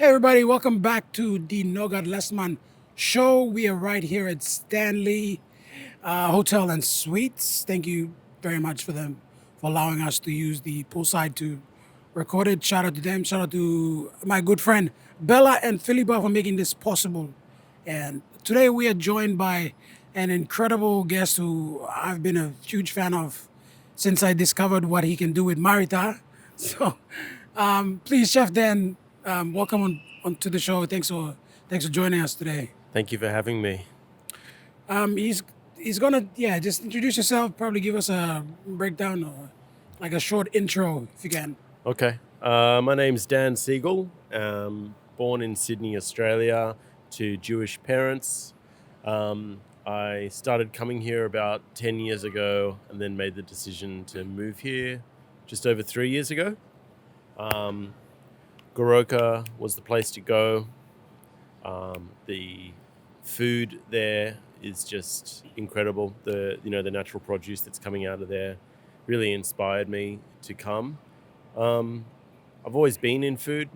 Hey everybody, welcome back to the No God Last Man show. We are right here at Stanley Hotel and Suites. Thank you very much for allowing us to use the poolside to record it. Shout out to them. Shout out to my good friend Bella and Philippa for making this possible. And today we are joined by an incredible guest who I've been a huge fan of since I discovered what he can do with Marita. So please, Chef Dan, welcome onto the show. Thanks for joining us today. Thank you for having me. He's gonna just introduce yourself. Probably give us a breakdown or like a short intro if you can. Okay. My name's Dan Siegel. Born in Sydney, Australia, to Jewish parents. I started coming here about 10 years ago and then made the decision to move here just over 3 years ago. Goroka was the place to go. The food there is just incredible. The natural produce that's coming out of there really inspired me to come. I've always been in food,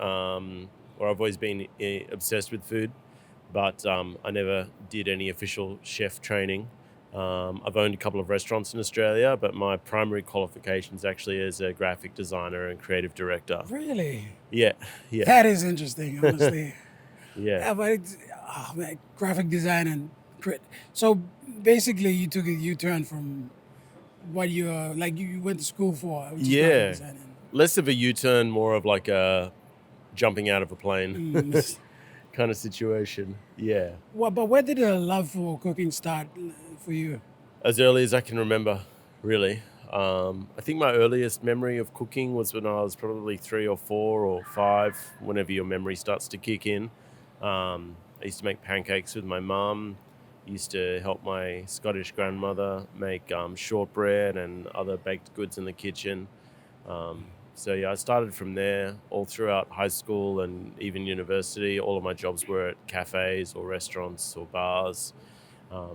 or I've always been obsessed with food, but I never did any official chef training. I've owned a couple of restaurants in Australia, but my primary qualifications actually as a graphic designer and creative director. Really? Yeah. That is interesting, honestly. Yeah. But man, graphic design and so basically you took a U-turn from what you went to school for, which is graphic Yeah. design. Less of a U-turn, more of like a jumping out of a plane kind of situation. Yeah. But where did the love for cooking start for you? As early as I can remember, really. I think my earliest memory of cooking was when I was probably 3 or 4 or 5, whenever your memory starts to kick in. I used to make pancakes with my mum. Used to help my Scottish grandmother make shortbread and other baked goods in the kitchen. So yeah, I started from there all throughout high school and even university. All of my jobs were at cafes or restaurants or bars,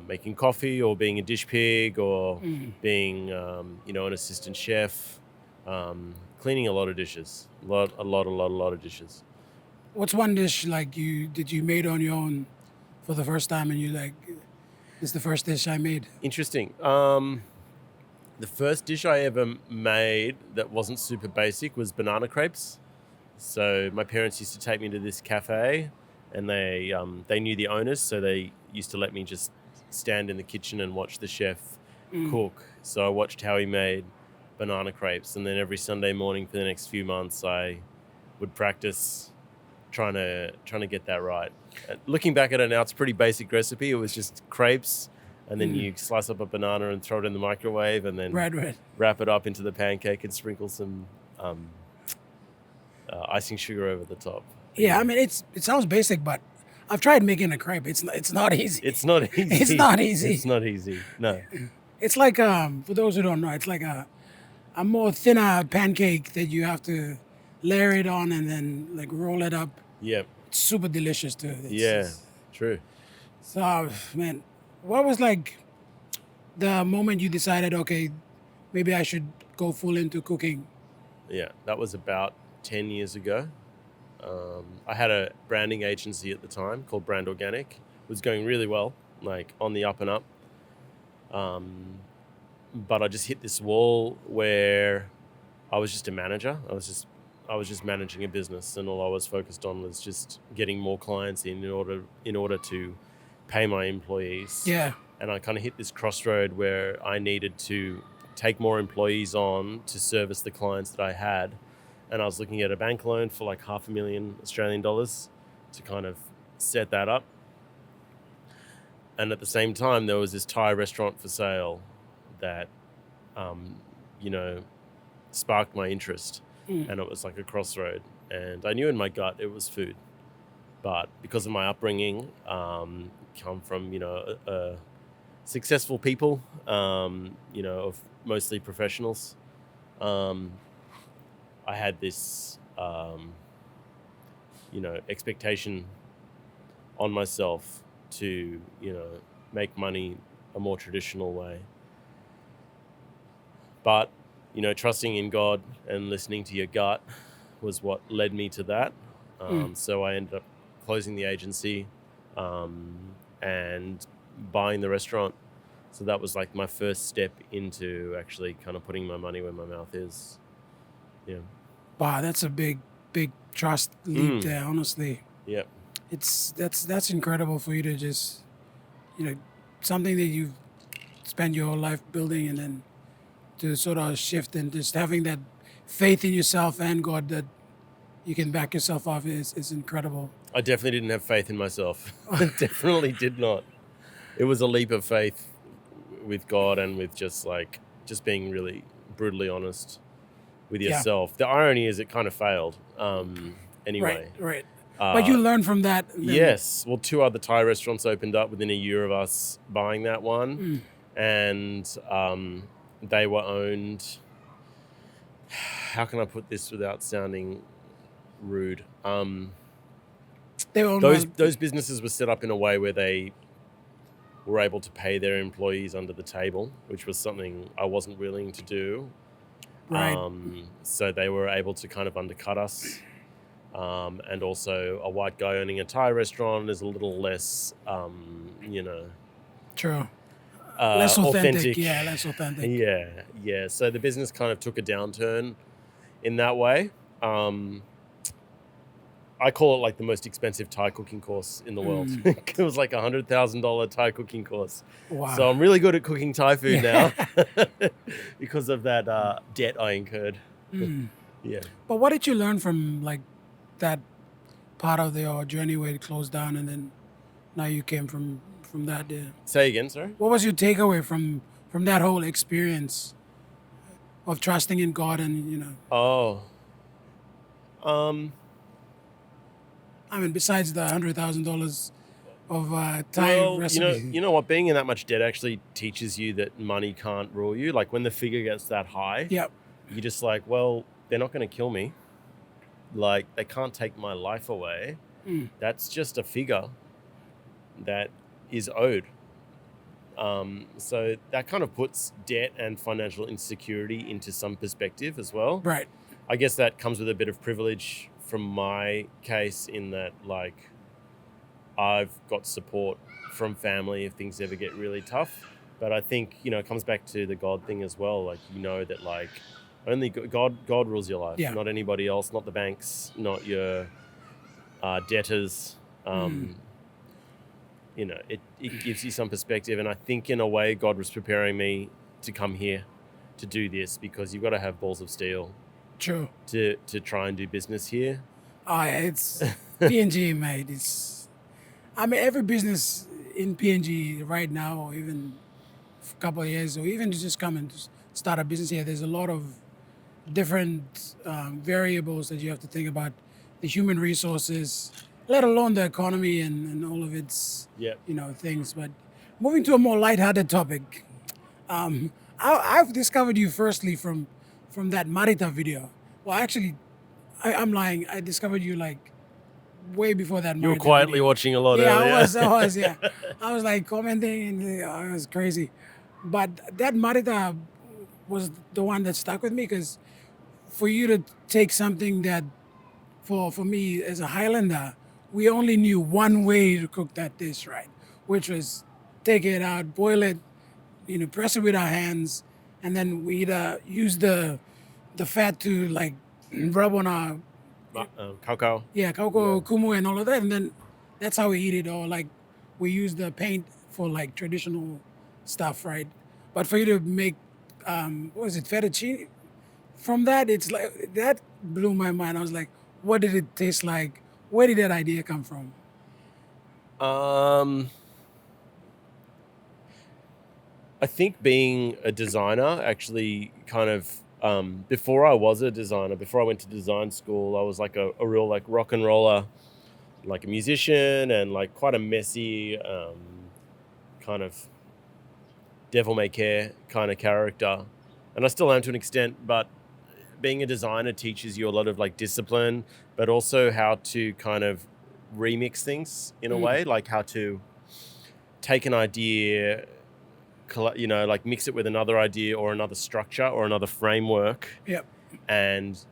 making coffee or being a dish pig or being, an assistant chef, cleaning a lot of dishes, a lot of dishes. What's one dish like you made on your own for the first time and you like, this is the first dish I made? Interesting. The first dish I ever made that wasn't super basic was banana crepes. So my parents used to take me to this cafe, and they knew the owners, so they used to let me just stand in the kitchen and watch the chef cook. So I watched how he made banana crepes, and then every Sunday morning for the next few months, I would practice trying to get that right. Looking back at it now, it's a pretty basic recipe. It was just crepes, and then you slice up a banana and throw it in the microwave, and then Right. wrap it up into the pancake and sprinkle some icing sugar over the top. Yeah, I mean it sounds basic, but I've tried making a crepe. It's not easy. It's not easy. It's not easy. It's not easy. No. It's like for those who don't know, it's like a more thinner pancake that you have to layer it on and then like roll it up. Yeah. It's super delicious too. True. So man, what was like the moment you decided, okay, maybe I should go full into cooking? Yeah, that was about 10 years ago. I had a branding agency at the time called Brand Organic. It was going really well, like on the up and up. But I just hit this wall where I was just a manager. I was just managing a business, and all I was focused on was just getting more clients in order to pay my employees. Yeah. And I kind of hit this crossroad where I needed to take more employees on to service the clients that I had. And I was looking at a bank loan for like $500,000 Australian dollars to kind of set that up. And at the same time, there was this Thai restaurant for sale that, sparked my interest. And it was like a crossroad. And I knew in my gut it was food. But because of my upbringing, come from, successful people, of mostly professionals, I had this, expectation on myself to, make money a more traditional way. But, trusting in God and listening to your gut was what led me to that. So I ended up closing the agency and buying the restaurant. So that was like my first step into actually kind of putting my money where my mouth is. Yeah. Wow, that's a big trust leap there, honestly. Yep. That's incredible for you to just, something that you've spent your whole life building, and then to sort of shift and just having that faith in yourself and God that you can back yourself off is incredible. I definitely didn't have faith in myself. Definitely did not. It was a leap of faith with God and with just being really brutally honest with yourself. The irony is it kind of failed anyway. Right. But you learn from that. Yes. Well, 2 other Thai restaurants opened up within a year of us buying that one. And they were owned... How can I put this without sounding rude? They were owned those businesses were set up in a way where they were able to pay their employees under the table, which was something I wasn't willing to do. Right. So they were able to kind of undercut us. And also a white guy owning a Thai restaurant is a little less, True. Less authentic. Yeah, less authentic. Yeah. So the business kind of took a downturn in that way. I call it like the most expensive Thai cooking course in the world. It was like $100,000 Thai cooking course. Wow. So I'm really good at cooking Thai food now because of that debt I incurred. Yeah. But what did you learn from like that part of your journey where it closed down, and then now you came from that? Yeah. Say again, sorry? What was your takeaway from that whole experience of trusting in God and I mean, besides the $100,000 of Thai recipe. You know what? Being in that much debt actually teaches you that money can't rule you. Like when the figure gets that high, you're just like, well, they're not going to kill me. Like they can't take my life away. That's just a figure that is owed. So that kind of puts debt and financial insecurity into some perspective as well. Right. I guess that comes with a bit of privilege from my case in that, like, I've got support from family if things ever get really tough. But I think, it comes back to the God thing as well. Like, that, like, only God rules your life, not anybody else, not the banks, not your debtors. It gives you some perspective. And I think in a way God was preparing me to come here to do this because you've got to have balls of steel. True. To try and do business here. Oh, yeah, it's PNG, mate. Every business in PNG right now, or even a couple of years, or even to just come and start a business here, there's a lot of different variables that you have to think about. The human resources, let alone the economy and all of its, things. But moving to a more lighthearted topic, I've discovered you firstly from that Marita video. Well, actually, I'm lying. I discovered you like way before that. You were quietly video. Watching a lot earlier. I was. Yeah, I was like commenting, and it was crazy. But that Marita was the one that stuck with me because for you to take something that, for me as a Highlander, we only knew one way to cook that dish right, which was take it out, boil it, press it with our hands, and then we'd use the fat to like rub on our cocoa. Yeah, cocoa, kumu, and all of that, and then that's how we eat it. Or like we use the paint for like traditional stuff, right? But for you to make what was it, fettuccine? From that, it's like that blew my mind. I was like, what did it taste like? Where did that idea come from? I think being a designer actually kind of, before I was a designer, before I went to design school, I was like a real like rock and roller, like a musician and like quite a messy kind of devil may care kind of character. And I still am to an extent, but being a designer teaches you a lot of like discipline, but also how to kind of remix things in a way, like how to take an idea, like mix it with another idea or another structure or another framework, Yep. and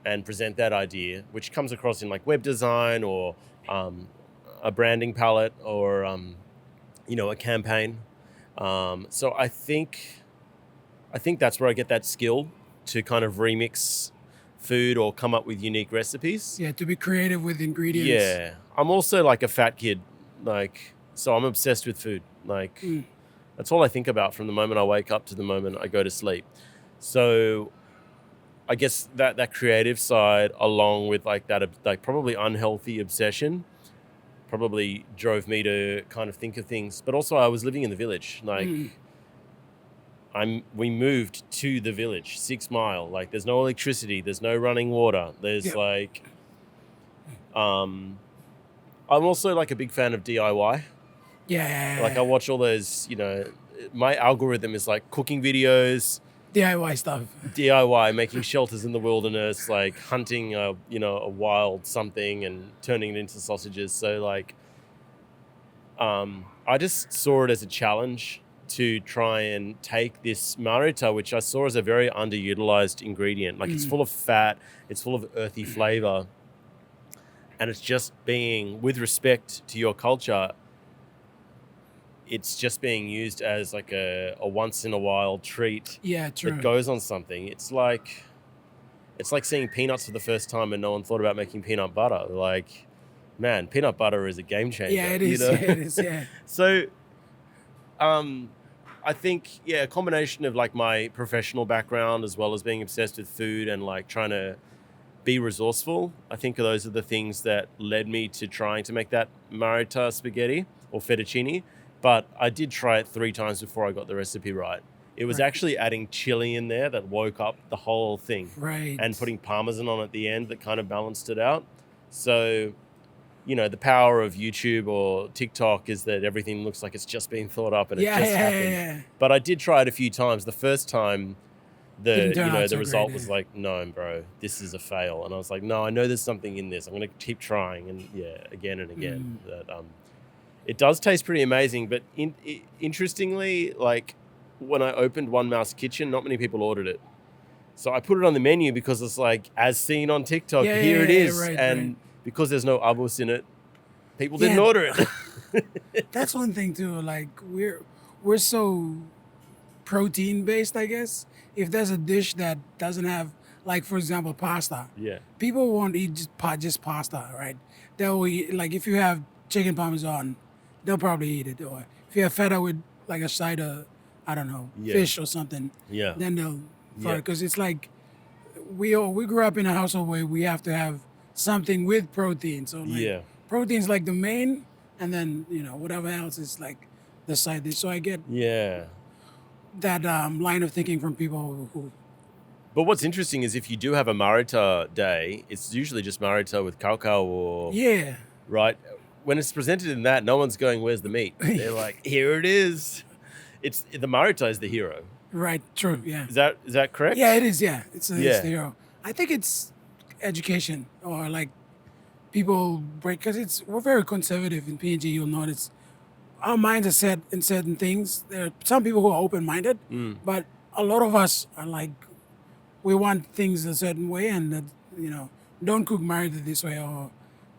and present that idea, which comes across in like web design or a branding palette or a campaign. So I think that's where I get that skill to kind of remix food or come up with unique recipes. Yeah, to be creative with ingredients. Yeah. I'm also like a fat kid, like, so I'm obsessed with food. Like, that's all I think about from the moment I wake up to the moment I go to sleep. So I guess that creative side, along with like that, like probably unhealthy obsession, probably drove me to kind of think of things. But also I was living in the village. Like, we moved to the village, 6 Mile. Like, there's no electricity, there's no running water. There's like, I'm also like a big fan of DIY. Yeah. Like, I watch all those, my algorithm is like cooking videos, DIY stuff. DIY, making shelters in the wilderness, like hunting a wild something and turning it into sausages. So like, I just saw it as a challenge to try and take this Marita, which I saw as a very underutilized ingredient. Like, it's full of fat, it's full of earthy flavor, and it's just being, with respect to your culture, it's just being used as like a once in a while treat. Yeah, true. That goes on something. It's like seeing peanuts for the first time and no one thought about making peanut butter. Like, man, peanut butter is a game changer. Yeah, it is. Yeah, it is. Yeah. So, I think, a combination of like my professional background as well as being obsessed with food and like trying to be resourceful, I think those are the things that led me to trying to make that Marita spaghetti or fettuccine. But I did try it 3 times before I got the recipe right. It was actually adding chili in there that woke up the whole thing. Right. And putting Parmesan on at the end that kind of balanced it out. So, the power of YouTube or TikTok is that everything looks like it's just been thought up and it just happened. Yeah. But I did try it a few times. The first time, the result was like, no, bro, this is a fail. And I was like, no, I know there's something in this. I'm going to keep trying. And again and again. That it does taste pretty amazing. But interestingly, like, when I opened WAN MAUS Kitchen, not many people ordered it. So I put it on the menu because it's like, as seen on TikTok, here it is. Right. Because there's no abus in it, people didn't order it. That's one thing too. Like, we're so protein based, I guess. If there's a dish that doesn't have, like, for example, pasta, people won't eat just pasta, right? They'll eat, like, if you have chicken parmesan, they'll probably eat it. Or if you have feta with like a side of, I don't know, fish or something, then they'll, because it's like we grew up in a household where we have to have something with protein. So like, protein's like the main, and then whatever else is like the side dish. So I get that line of thinking from people who. But what's interesting is if you do have a Marita day, it's usually just Marita with cacao or right. When it's presented in that, no one's going, "Where's the meat?" They're like, "Here it is." It's the Marita is the hero. Right. True. Yeah. Is that correct? Yeah, it is. Yeah, it's the hero. I think it's education, or like people break, because we're very conservative in PNG. You'll notice our minds are set in certain things. There are some people who are open-minded, but a lot of us are like, we want things a certain way, and that don't cook Marita this way, or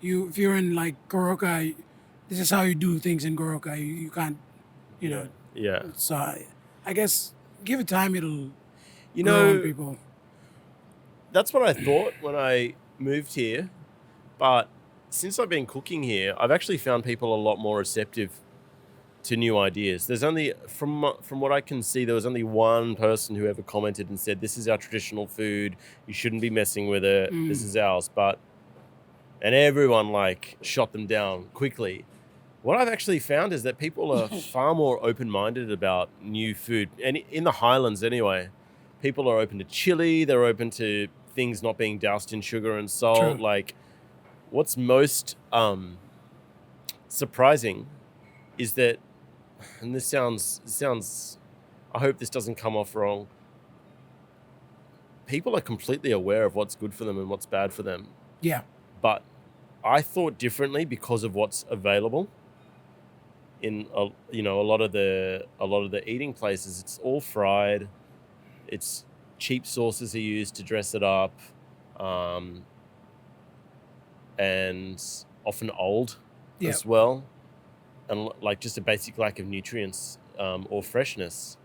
if you're in like Goroka, this is how you do things in Goroka. You can't, Yeah. So I guess give it time, it'll grow on people. That's what I thought when I moved here, but since I've been cooking here, I've actually found people a lot more receptive to new ideas. There's only, from what I can see, there was only one person who ever commented and said, "This is our traditional food. You shouldn't be messing with it. This is ours." And everyone like shot them down quickly. What I've actually found is that people are far more open-minded about new food. And in the Highlands anyway, people are open to chili. They're open to things not being doused in sugar and salt. True. Like, what's most surprising is that, and this sounds, I hope this doesn't come off wrong, people are completely aware of what's good for them and what's bad for them. Yeah. But I thought differently because of what's available. In a lot of the eating places, it's all fried. It's cheap sauces are used to dress it up. and often old Yeah. as well, and like just a basic lack of nutrients or freshness.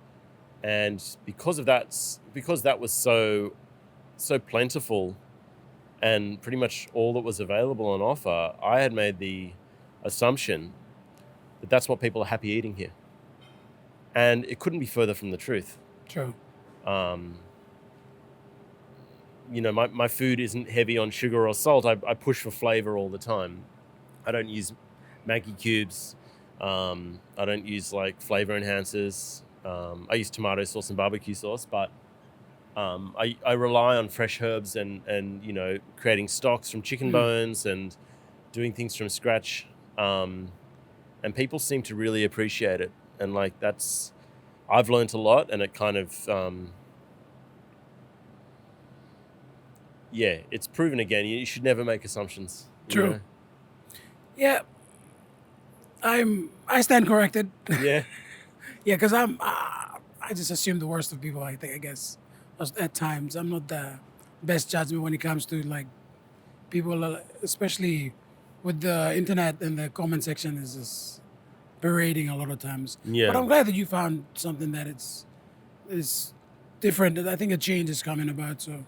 And because that was so plentiful and pretty much all that was available on offer, I had made the assumption that that's what people are happy eating here, and it couldn't be further from the truth. True. Um, my food isn't heavy on sugar or salt. I push for flavor all the time. I don't use Maggi cubes. I don't use like flavor enhancers. I use tomato sauce and barbecue sauce, but I rely on fresh herbs and creating stocks from chicken bones and doing things from scratch. And people seem to really appreciate it. And like I've learned a lot, and it kind of it's proven again. You should never make assumptions. True. Yeah. I stand corrected. Yeah. Yeah, because I just assume the worst of people. I guess at times I'm not the best judgment when it comes to like people, especially with the internet and the comment section is just berating a lot of times. Yeah. But I'm glad that you found something that is different. I think a change is coming about. So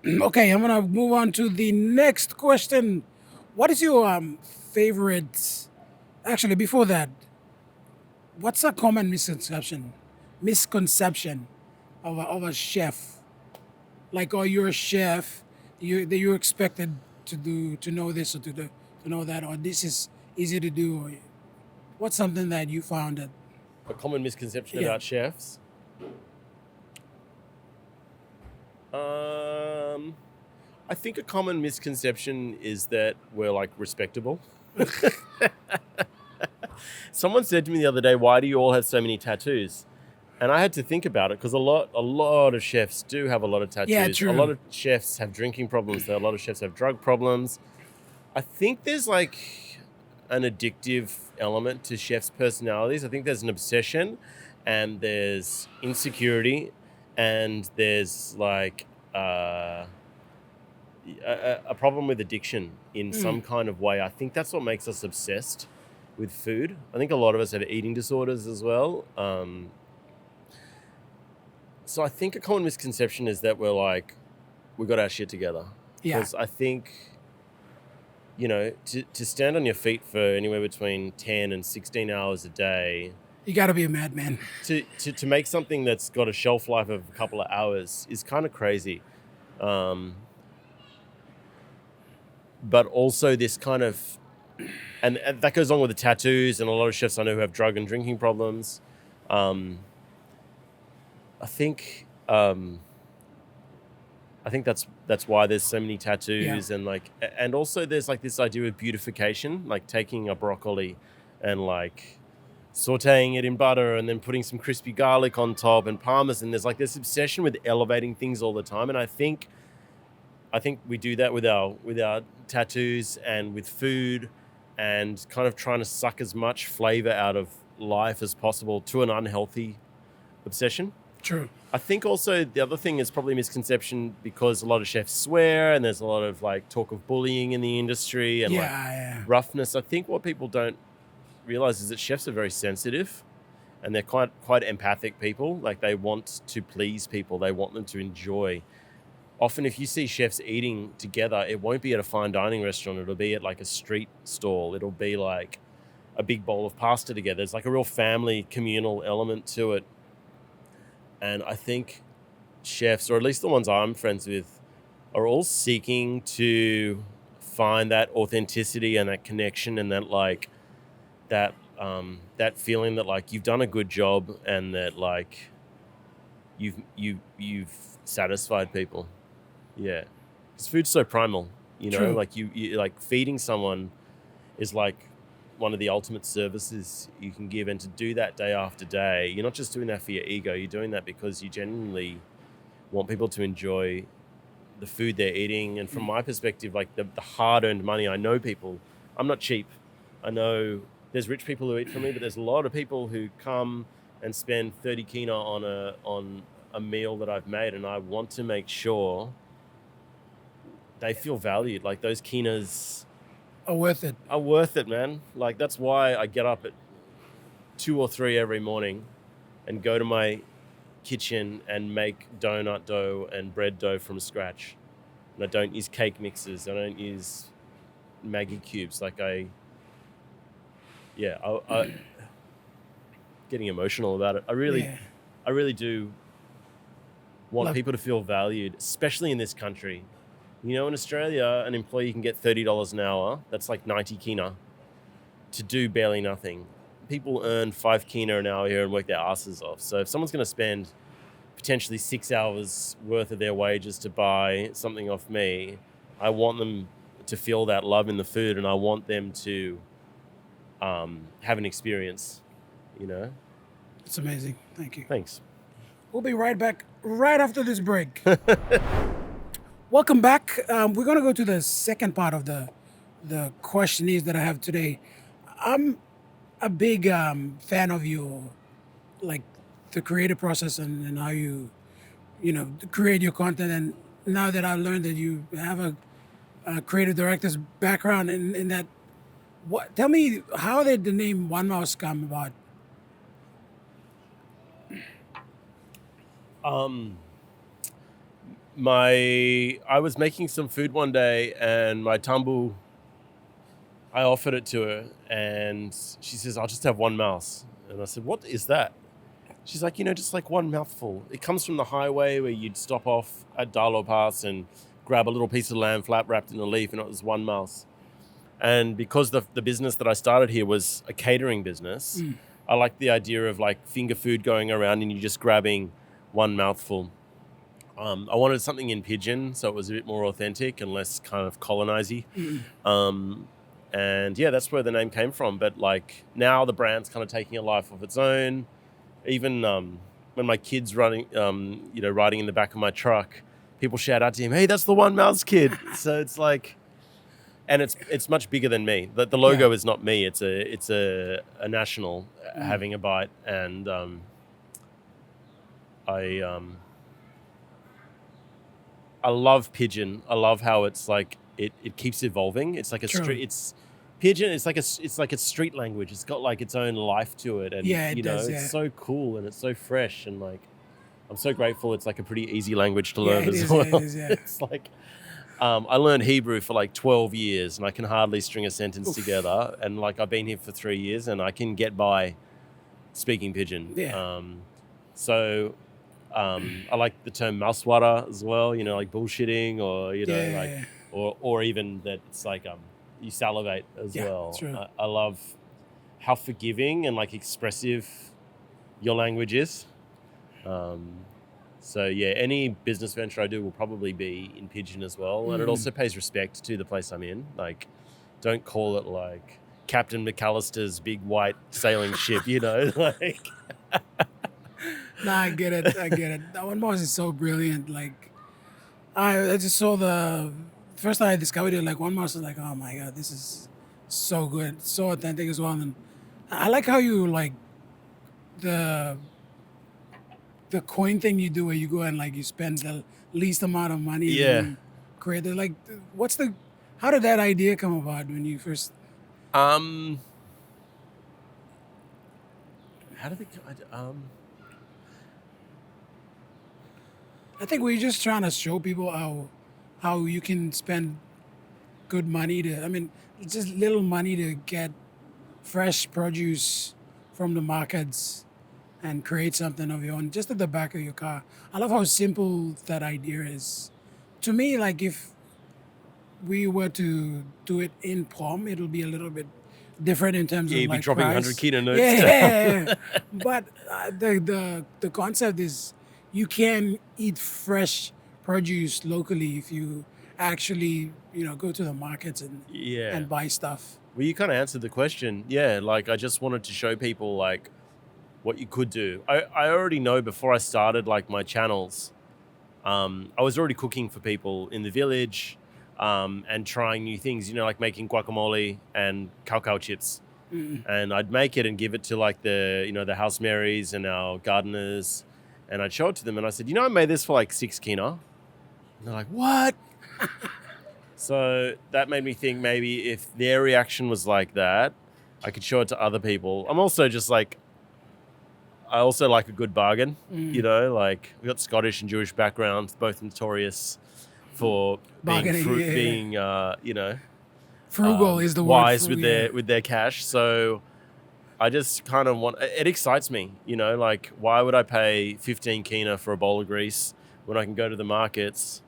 okay, I'm gonna move on to the next question. What is your favorite? Actually, before that, what's a common misconception of a chef? Like, oh, you're a chef, you're expected to know this or to know that, or this is easy to do. Or what's something that you found that? A common misconception Yeah. about chefs. I think a common misconception is that we're like respectable. Someone said to me the other day, "Why do you all have so many tattoos?" And I had to think about it because a lot of chefs do have a lot of tattoos. Yeah, true. A lot of chefs have drinking problems. A lot of chefs have drug problems. I think there's like an addictive element to chefs' personalities. I think there's an obsession, and there's insecurity, and there's like a problem with addiction in some kind of way. I think that's what makes us obsessed with food. I think a lot of us have eating disorders as well. So I think a common misconception is that we got our shit together. Yeah. Because I think, to stand on your feet for anywhere between 10 and 16 hours a day, You got to be a madman. to make something that's got a shelf life of a couple of hours is kind of crazy. But also this kind of, and that goes along with the tattoos and a lot of chefs I know who have drug and drinking problems. I think that's why there's so many tattoos. Yeah. And also there's like this idea of beautification, like taking a broccoli and like sauteing it in butter and then putting some crispy garlic on top and parmesan. There's like this obsession with elevating things all the time, and I think we do that with our tattoos and with food, and kind of trying to suck as much flavor out of life as possible to an unhealthy obsession. True. I think also the other thing is probably a misconception because a lot of chefs swear and there's a lot of like talk of bullying in the industry and roughness. I think what people don't realize is that chefs are very sensitive and they're quite empathic people. Like they want to please people. They want them to enjoy. Often if you see chefs eating together, it won't be at a fine dining restaurant. It'll be at like a street stall. It'll be like a big bowl of pasta together. There's like a real family communal element to it. And I think chefs, or at least the ones I'm friends with, are all seeking to find that authenticity and that connection and that like that feeling that like you've done a good job and that like you've satisfied people. Yeah, because food's so primal, True. like you like feeding someone is like one of the ultimate services you can give, and to do that day after day, you're not just doing that for your ego, you're doing that because you genuinely want people to enjoy the food they're eating. And from my perspective, like the hard-earned money, I know people, I'm not cheap. I know there's rich people who eat from me, but there's a lot of people who come and spend 30 kina on a meal that I've made, and I want to make sure they feel valued. Like those kinas Are worth it. are worth it, man. Like that's why I get up at 2 or 3 every morning and go to my kitchen and make donut dough and bread dough from scratch. And I don't use cake mixes. I don't use Maggi cubes. Like I getting emotional about it. I really do want Love- people to feel valued, especially in this country. You know, in Australia, an employee can get $30 an hour. That's like 90 kina to do barely nothing. People earn 5 kina an hour here and work their asses off. So if someone's going to spend potentially 6 hours worth of their wages to buy something off me, I want them to feel that love in the food, and I want them to have an experience, you know? It's amazing. Thank you. Thanks. We'll be right back right after this break. Welcome back. We're going to go to the second part of the questionnaires that I have today. I'm a big fan of your, like, the creative process and how you create your content. And now that I've learned that you have a creative director's background in that, tell me, how did the name WanMaus come about? I was making some food one day, and my tambu, I offered it to her, and she says, "I'll just have one mouse." And I said, "What is that?" She's like, just like one mouthful. It comes from the highway where you'd stop off at Darlow Pass and grab a little piece of lamb flat wrapped in a leaf, and it was one mouse. And because the business that I started here was a catering business, I liked the idea of like finger food going around and you just grabbing one mouthful. I wanted something in pidgin, so it was a bit more authentic and less kind of colonize-y. And yeah, that's where the name came from. But like now the brand's kind of taking a life of its own. Even when my kid's riding in the back of my truck, people shout out to him, "Hey, that's the WanMaus kid." So it's like, and it's much bigger than me. The logo is not me. It's a national having a bite, and I love pidgin. I love how it's like it keeps evolving. It's like a street. Pidgin. It's like a street language. It's got like its own life to it, and it's so cool and it's so fresh, and like I'm so grateful. It's like a pretty easy language to learn as well. It is, yeah. It's like I learned Hebrew for like 12 years, and I can hardly string a sentence together. And like I've been here for 3 years, and I can get by speaking pidgin. Yeah. I like the term mauswara as well, like bullshitting or even that it's like you salivate as well. True. I love how forgiving and like expressive your language is. So yeah, any business venture I do will probably be in pidgin as well. And it also pays respect to the place I'm in. Like, don't call it like Captain McAllister's big white sailing ship, like... Nah, I get it. That WanMaus is so brilliant. Like, I just saw the first time I discovered it. Like, WanMaus is like, oh my god, this is so good, so authentic as well. And I like how you like the coin thing you do, where you go and like you spend the least amount of money. Yeah. And create it. Like, how did that idea come about when you first? How did it? I think we're just trying to show people how you can spend good money just little money to get fresh produce from the markets and create something of your own just at the back of your car. I love how simple that idea is. To me, like if we were to do it in Prom, it'll be a little bit different in terms of you'd like be dropping price. 100 kina notes. Yeah. But the concept is you can eat fresh produce locally if you actually go to the markets and buy stuff. Well, you kind of answered the question. Yeah, like I just wanted to show people like what you could do. I already know before I started like my channels, I was already cooking for people in the village and trying new things, like making guacamole and cacao chips. And I'd make it and give it to like the house Marys and our gardeners. And I'd show it to them and I said, I made this for like 6 kina. And they're like, what? So that made me think maybe if their reaction was like that, I could show it to other people. I'm also just like, I also like a good bargain. You know, like we got Scottish and Jewish backgrounds, both notorious for Bargaining, yeah. being Frugal is the word. wise with their cash. So I just kind of want, it excites me, like why would I pay 15 kina for a bowl of grease when I can go to the markets,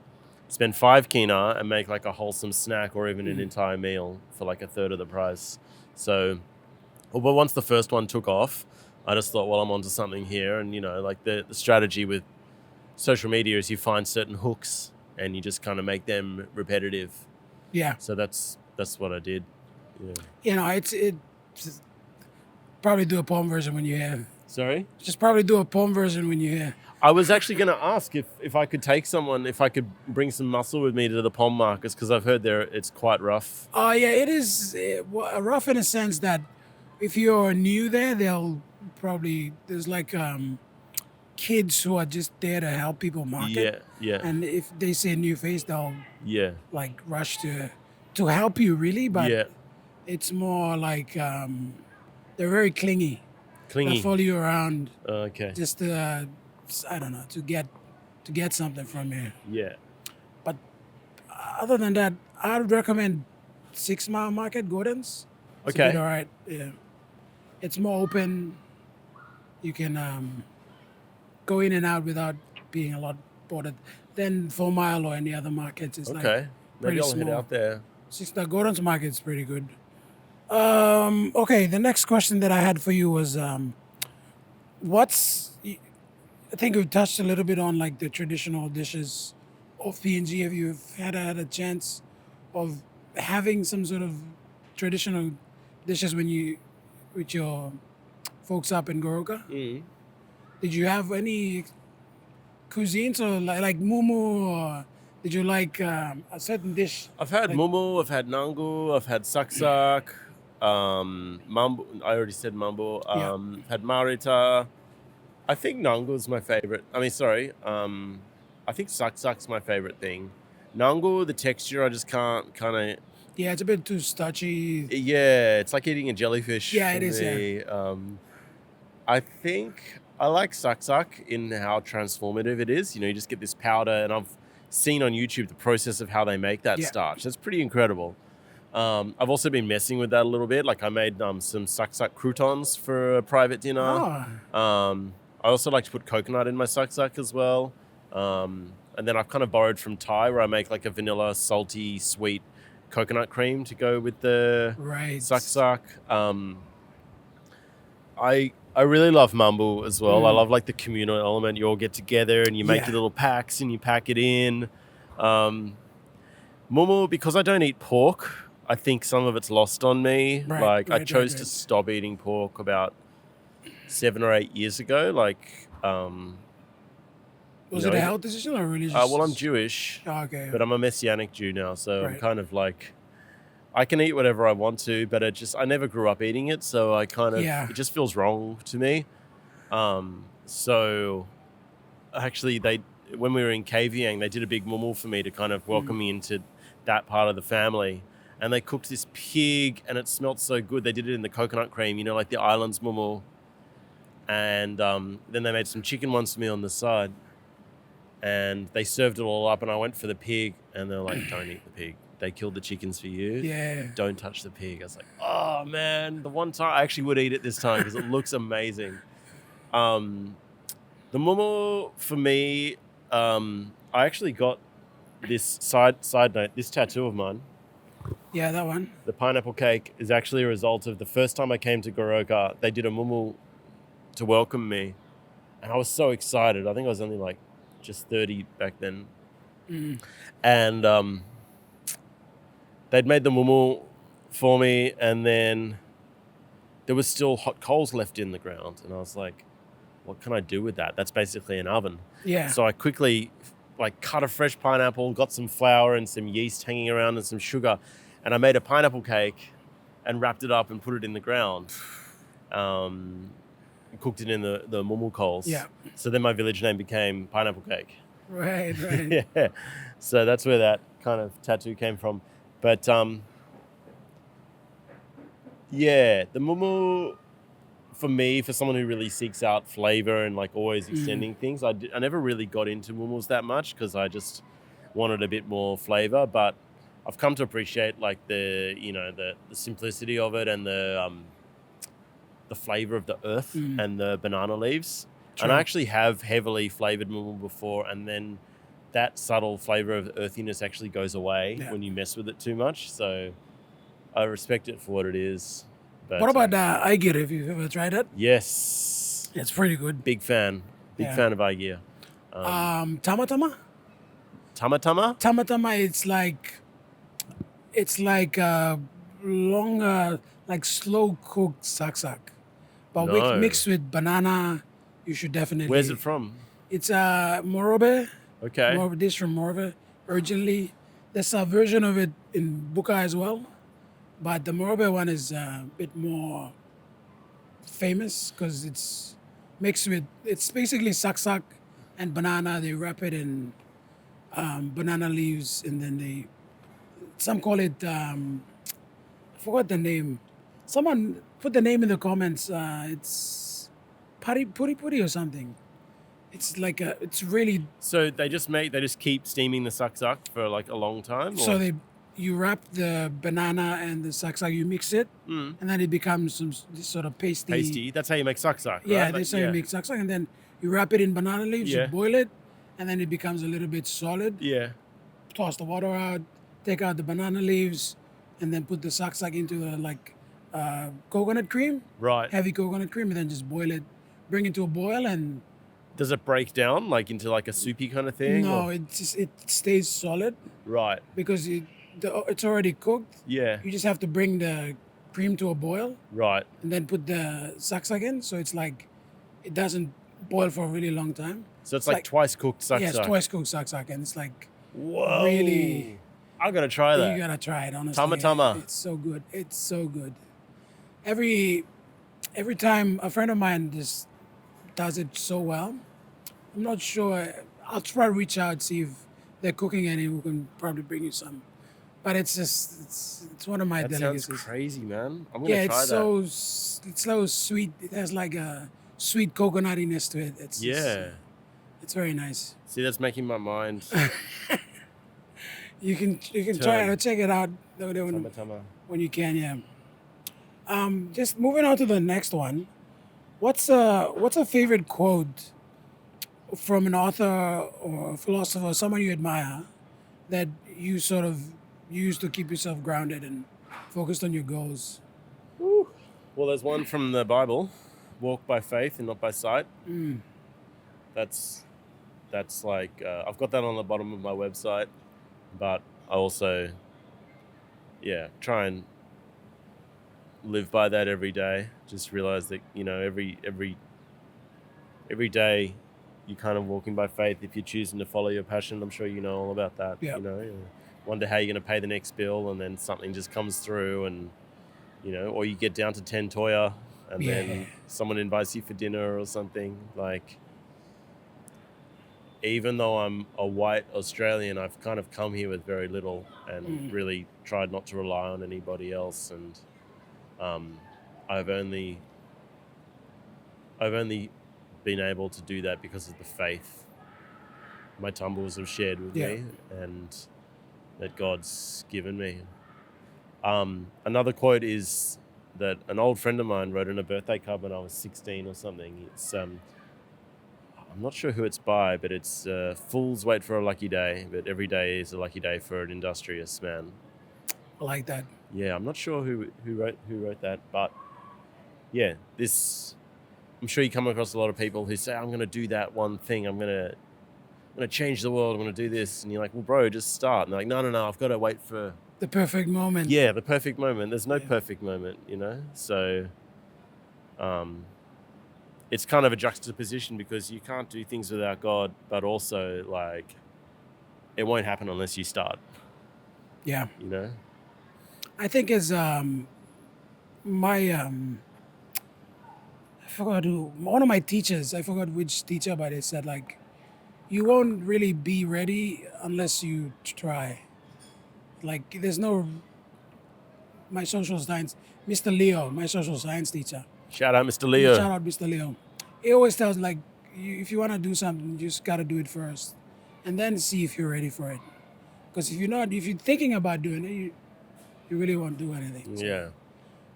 spend 5 kina and make like a wholesome snack or even an entire meal for like a third of the price. So, but once the first one took off, I just thought, well, I'm onto something here. And, like the strategy with social media is you find certain hooks and you just kind of make them repetitive. Yeah. So that's what I did. Yeah. It's probably do a poem version when you're here. Sorry? Just probably do a poem version when you're here. I was actually going to ask if I could take someone, if I could bring some muscle with me to the pond markets, because I've heard it's quite rough. Oh, yeah, it is rough in a sense that if you're new there, there's like kids who are just there to help people market. Yeah. And if they see a new face, they'll Yeah. like rush to help you really, but Yeah. it's more like they're very clingy. They follow you around Okay. just to, I don't know, to get something from you. Yeah. But other than that, I would recommend 6 Mile Market, Gordon's. It's Okay. all right. Yeah. It's more open. You can go in and out without being a lot bothered. Then 4 Mile or any other markets is like Okay. Maybe pretty I'll head small. out there. Gordon's Market is pretty good. Okay, the next question that I had for you was, I think we've touched a little bit on like the traditional dishes of PNG. Have you had a chance of having some sort of traditional dishes with your folks up in Goroka? Did you have any cuisines or like mumu, or did you like a certain dish? I've had mumu, I've had nangu, I've had saksak, mambo. I already said mambo. Had Marita. I think nangu is my favorite. I think saksak's my favorite thing. Nangu, the texture, I just can't kind of. Yeah, it's a bit too starchy. Yeah, it's like eating a jellyfish. Yeah, for it is. me. Yeah. I think I like saksak in how transformative it is. You just get this powder, and I've seen on YouTube the process of how they make that starch. That's pretty incredible. I've also been messing with that a little bit. Like I made some saksak croutons for a private dinner. I also like to put coconut in my saksak as well. And then I've kind of borrowed from Thai, where I make like a vanilla, salty, sweet coconut cream to go with the saksak. I really love mambu as well. I love like the communal element. You all get together and you make your little packs and you pack it in. Mumu, because I don't eat pork, I think some of it's lost on me. I chose to stop eating pork about 7 or 8 years ago. Was it a health decision or religious? Well, I'm Jewish, okay. But I'm a Messianic Jew now, so I'm kind of like, I can eat whatever I want to, but I never grew up eating it, so I kind of, it just feels wrong to me. So actually when we were in KVang, they did a big mumu for me to kind of welcome me into that part of the family. And they cooked this pig and it smelled so good. They did it in the coconut cream, like the islands mumu. And then they made some chicken ones for me on the side. And they served it all up and I went for the pig and they're like, don't eat the pig. They killed the chickens for you. Yeah. Don't touch the pig. I was like, oh man, the one time I actually would eat it this time because it looks amazing. The mumu for me, I actually got this side note, this tattoo of mine. Yeah, that one. The pineapple cake is actually a result of the first time I came to Goroka, they did a mumu to welcome me. And I was so excited. I think I was only like just 30 back then. And they'd made the mumu for me, and then there was still hot coals left in the ground. And I was like, what can I do with that? That's basically an oven. Yeah. So I quickly cut a fresh pineapple, got some flour and some yeast hanging around and some sugar, and I made a pineapple cake and wrapped it up and put it in the ground. Cooked it in the mumu coals. Yeah. So then my village name became Pineapple Cake. Right. Yeah. So that's where that kind of tattoo came from. But yeah, the mumu for me, for someone who really seeks out flavor and like always extending things, I never really got into mumus that much because I just wanted a bit more flavor. But I've come to appreciate like the simplicity of it and the flavor of the earth and the banana leaves. True. And I actually have heavily flavored mumu before, and then that subtle flavor of earthiness actually goes away when you mess with it too much. So I respect it for what it is. But, what about aigir? Have you ever tried it? Yes. It's pretty good. Big fan. Big fan of aigir. Tamatama? Tamatama? Tamatama, it's like long, like slow cooked saksak, but No. mixed with banana. You should definitely. Where's it from? It's Morobe. Okay. Dish from Morobe. Originally, there's a version of it in Buka as well, but the Morobe one is a bit more famous because it's mixed with. It's basically saksak and banana. They wrap it in banana leaves, and then some call it I forgot the name. Someone put the name in the comments. It's puri or something. It's like it's really. So they just keep steaming the saksak for like a long time? So you wrap the banana and the saksak, you mix it, and then it becomes this sort of pasty. Pasty. That's how you make saksak, right? Yeah, that's how you make saksak, and then you wrap it in banana leaves, you boil it, and then it becomes a little bit solid. Yeah. Toss the water out, take out the banana leaves, and then put the saksak into the coconut cream. Right. Heavy coconut cream, and then just boil it, bring it to a boil, and does it break down like into like a soupy kind of thing? No, it stays solid. Right. Because it's already cooked. Yeah. You just have to bring the cream to a boil. Right. And then put the saksak in, so it's like it doesn't boil for a really long time. So it's like twice cooked saksak. Yeah, it's twice cooked saksak, and it's like whoa. Really. I'm gonna try that. You gotta try it, honestly. Tamatama. It's so good. It's so good. Every time a friend of mine just does it so well. I'm not sure. I'll try to reach out, see if they're cooking any. We can probably bring you some. But it's just it's one of my delicacies. Sounds crazy, man. I'm gonna try that. It's so sweet. It has like a sweet coconutiness to it. It's very nice. See, that's making my mind. You can try it or check it out when you can. Yeah. Just moving on to the next one. What's a favorite quote from an author or a philosopher, someone you admire, that you sort of use to keep yourself grounded and focused on your goals? Woo. Well, there's one from the Bible: "Walk by faith and not by sight." That's like I've got that on the bottom of my website, but I also try and live by that every day. Just realize that every day you're kind of walking by faith if you're choosing to follow your passion. I'm sure you know all about that. Yep. You wonder how you're going to pay the next bill, and then something just comes through, and or you get down to 10 toya and then someone invites you for dinner or something. Like, even though I'm a white Australian, I've kind of come here with very little and really tried not to rely on anybody else. And I've only been able to do that because of the faith my tumbles have shared with me and that God's given me. Another quote is that an old friend of mine wrote in a birthday card when I was 16 or something. It's I'm not sure who it's by, but it's fools wait for a lucky day, but every day is a lucky day for an industrious man. I like that. Yeah, I'm not sure who wrote that, but yeah, I'm sure you come across a lot of people who say, I'm going to do that one thing. I'm going to change the world. I'm going to do this. And you're like, well, bro, just start. And they're like, no, I've got to wait for the perfect moment. Yeah, the perfect moment. There's no perfect moment, So it's kind of a juxtaposition because you can't do things without God, but also like it won't happen unless you start. Yeah. I think as one of my teachers, I forgot which teacher, but it said like, you won't really be ready unless you try. Like there's no my social science, Mr. Leo, my social science teacher. Shout out, Mr. Yeah, Leo. shout out Mr. Leo. He always tells like, if you want to do something, you just got to do it first, and then see if you're ready for it. Because if you're thinking about doing it, you really won't do anything. So Yeah,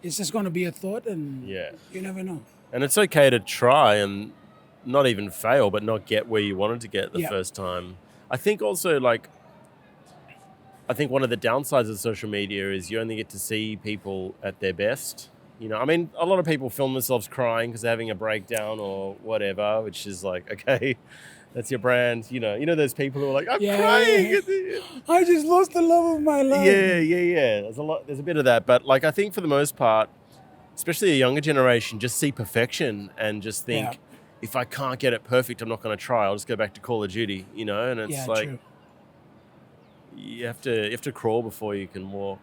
it's just going to be a thought, and yeah. you never know. And it's okay to try and not even fail, but not get where you wanted to get the Yeah. first time. I think also I think one of the downsides of social media is you only get to see people at their best. I mean, a lot of people film themselves crying because they're having a breakdown or whatever, which is like, okay, that's your brand. You know those people who are like, I'm crying. I just lost the love of my life. Yeah. There's a bit of that, but like I think for the most part, especially a younger generation, just see perfection and just think, if I can't get it perfect, I'm not going to try. I'll just go back to Call of Duty, and it's True. you have to crawl before you can walk.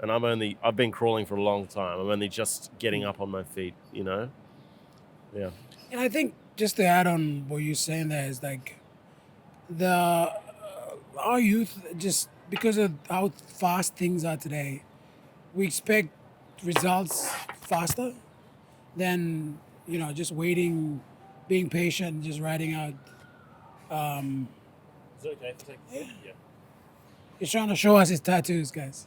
And I've been crawling for a long time. I'm only just getting up on my feet, Yeah. And I think just to add on what you're saying there is like our youth, just because of how fast things are today, we expect results faster than just waiting, being patient, just writing out. Is it okay if I take a seat? Yeah. He's trying to show us his tattoos, guys.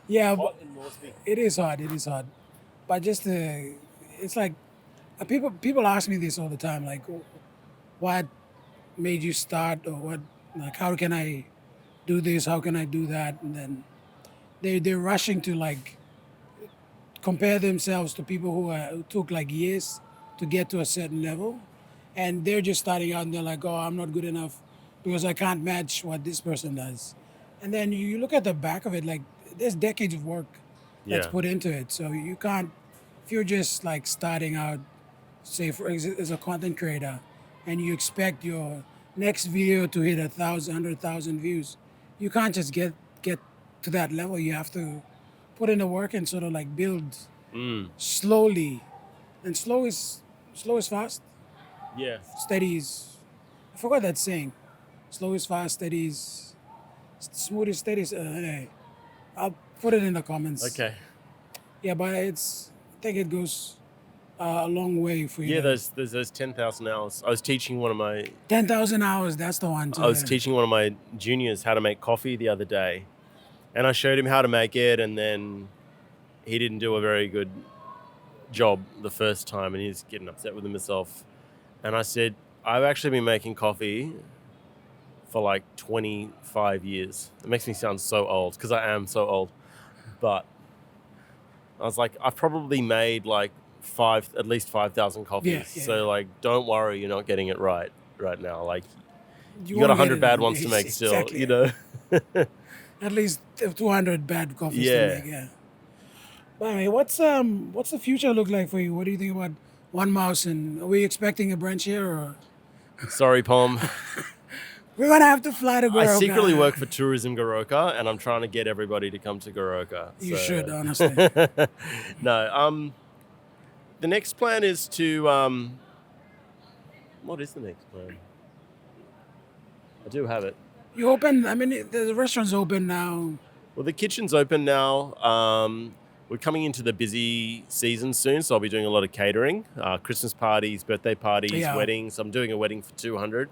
Yeah, Hot in Moresby. it is hard. It is hard, but it's like people ask me this all the time, like, what made you start, or what, like, how can I do this? How can I do that? And then they're rushing to like compare themselves to people who took like years to get to a certain level, and they're just starting out and they're like, oh, I'm not good enough because I can't match what this person does. And then you look at the back of it, like there's decades of work that's Yeah. put into it. So you can't, if you're just like starting out, say as a content creator, and you expect your next video to hit 100,000 views, you can't just get to that level. You have to put in the work and sort of like build slowly, and slow is fast, Yeah. steady is, I forgot that saying. Slow is fast, steady is, smooth is steady. Anyway, I'll put it in the comments. Okay. Yeah, but I think it goes a long way for you. Yeah, there's those 10,000 hours. I was teaching 10,000 hours. That's the one. I was teaching one of my juniors how to make coffee the other day, and I showed him how to make it, and then he didn't do a very good job the first time, and he's getting upset with himself. And I said, I've actually been making coffee for like 25 years. It makes me sound so old because I am so old. But I was like, I've probably made like at least 5,000 coffees. Yeah. So like, don't worry, you're not getting it right now. Like, you got won't 100 get it bad in- ones to make still, exactly. At least 200 bad coffees Yeah. to make. Yeah. But anyway, what's the future look like for you? What do you think about WanMaus? And are we expecting a branch here, or Sorry, Pom. we're gonna have to fly to Goroka? I secretly work for Tourism Goroka, and I'm trying to get everybody to come to Goroka. You So- should, honestly. No, the next plan is to, what is the next plan? I do have it. You open? I mean, the restaurant's open now. Well, the kitchen's open now. We're coming into the busy season soon, so I'll be doing a lot of catering, Christmas parties, birthday parties, Yeah. weddings. I'm doing a wedding for 200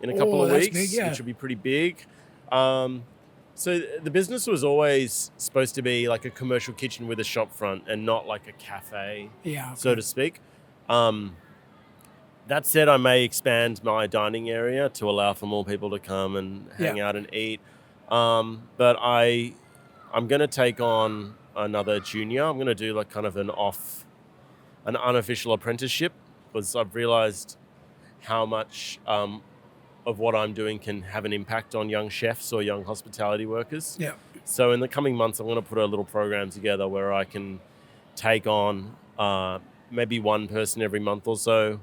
in a couple of that's weeks, big, yeah. which will be pretty big. So the business was always supposed to be like a commercial kitchen with a shop front and not like a cafe, Yeah. so to speak. That said, I may expand my dining area to allow for more people to come and hang out and eat. But I'm going to take on another junior. I'm going to do like kind of an unofficial apprenticeship, because I've realized how much of what I'm doing can have an impact on young chefs or young hospitality workers. Yeah. So in the coming months, I'm going to put a little program together where I can take on maybe one person every month or so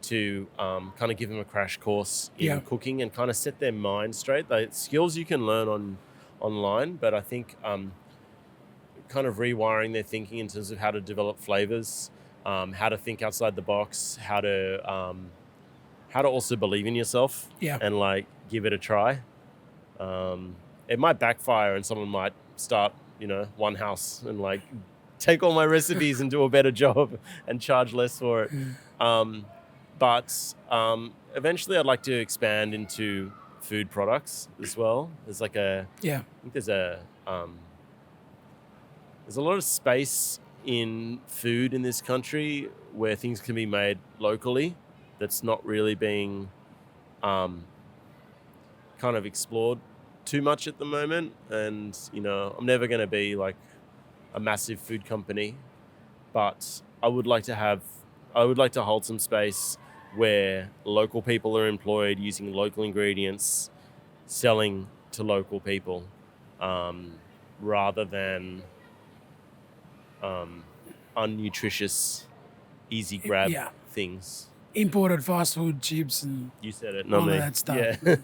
to kind of give them a crash course in cooking and kind of set their mind straight. Skills you can learn online, but I think kind of rewiring their thinking in terms of how to develop flavors, how to think outside the box, how to also believe in yourself, Yeah. and like give it a try. it might backfire and someone might start, one house and like take all my recipes and do a better job and charge less for it. But eventually I'd like to expand into food products as well. There's like I think there's a lot of space in food in this country where things can be made locally that's not really being kind of explored too much at the moment. And, I'm never going to be like a massive food company, but I would like to hold some space where local people are employed using local ingredients, selling to local people, rather than unnutritious, easy grab things. Imported fast food chips and You said it, all not me. of that stuff. Yeah.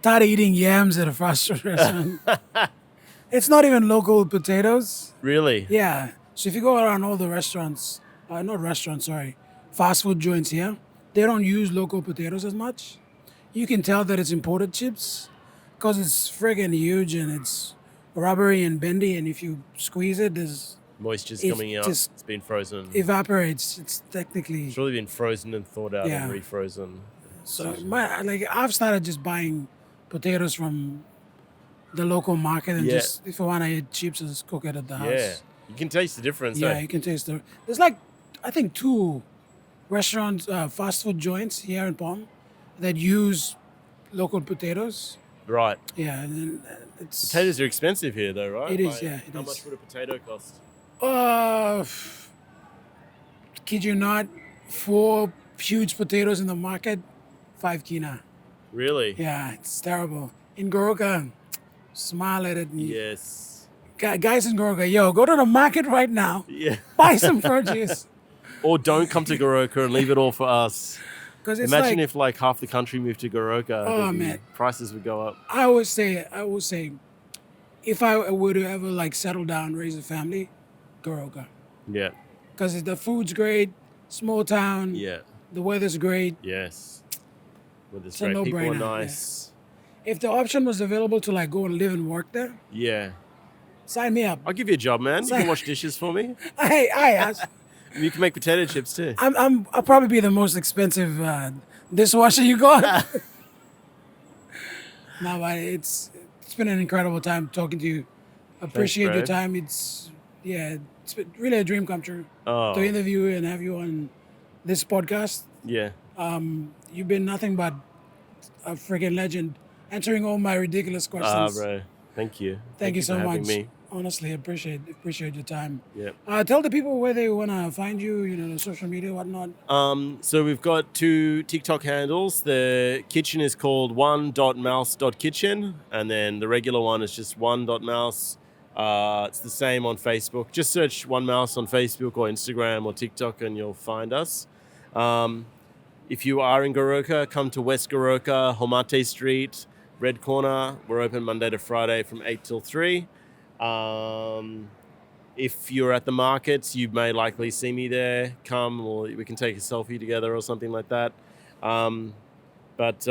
Tired of eating yams at a fast food restaurant. It's not even local potatoes. Really? Yeah. So if you go around all the restaurants, not restaurants, sorry, fast food joints here, they don't use local potatoes as much. You can tell that it's imported chips because it's friggin' huge and it's rubbery and bendy. And if you squeeze it, there's Moisture's It coming out. just It's been frozen. evaporates. It's technically It's really been frozen and thawed out Yeah. and refrozen. so. I've started just buying potatoes from the local market and Yeah. just if I want to eat chips, I just cook it at the house. Yeah. You can taste the difference. Yeah, eh? you can taste the. There's like, I think 2 restaurants, fast food joints here in Palm that use local potatoes. Right. Yeah, and then it's. Potatoes are expensive here though, right? It is, yeah, it How is. much would a potato cost? Kid you not, 4 huge potatoes in the market, 5 kina. Really? Yeah, it's terrible. In Goroka, smile at it. And Yes. Guys in Goroka, yo, go to the market right now, Yeah. buy some produce. Or don't come to Goroka and leave it all for us. Because it's Imagine like, if like half the country moved to Goroka. Oh, the man. prices would go up. I always say, if I were to ever like settle down, raise a family, Goroka. Yeah. Because the food's great, small town, Yeah. the weather's great. Yes. Well, the a straight people are no-brainer, yeah. nice. If the option was available to like go and live and work there, Yeah. sign me up. I'll give you a job, man. You can wash dishes for me. You You can make potato chips too. I'll probably be the most expensive dishwasher you got. No, but it's been an incredible time talking to you. Appreciate bro. your time. It's been really a dream come true to Oh, interview you and have you on this podcast. yeah. You've been nothing but a freaking legend, answering all my ridiculous questions. Bro. Thank you. Thank you so for having much. me. Honestly, appreciate your time. Yeah. Tell the people where they want to find you, the social media, whatnot. So we've got 2 TikTok handles. The kitchen is called 1.mouse.kitchen, and then the regular one is just 1.mouse. It's the same on Facebook. Just search One Mouse on Facebook or Instagram or TikTok and you'll find us. If you are in Goroka, come to West Goroka, Homate Street, Red Corner. We're open Monday to Friday from 8 till 3. If you're at the markets, you may likely see me there. Come, or we can take a selfie together or something like that. But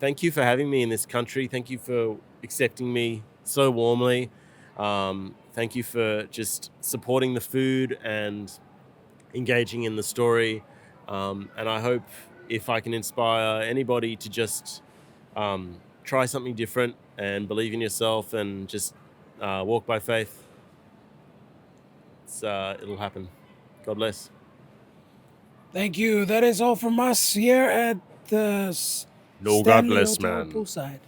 thank you for having me in this country. Thank you for accepting me so warmly. Thank you for just supporting the food and engaging in the story. And I hope if I can inspire anybody to just try something different and believe in yourself and just walk by faith, it'll happen. God bless. Thank you. That is all from us here at the No, God Stanley bless, Hotel man. Poolside.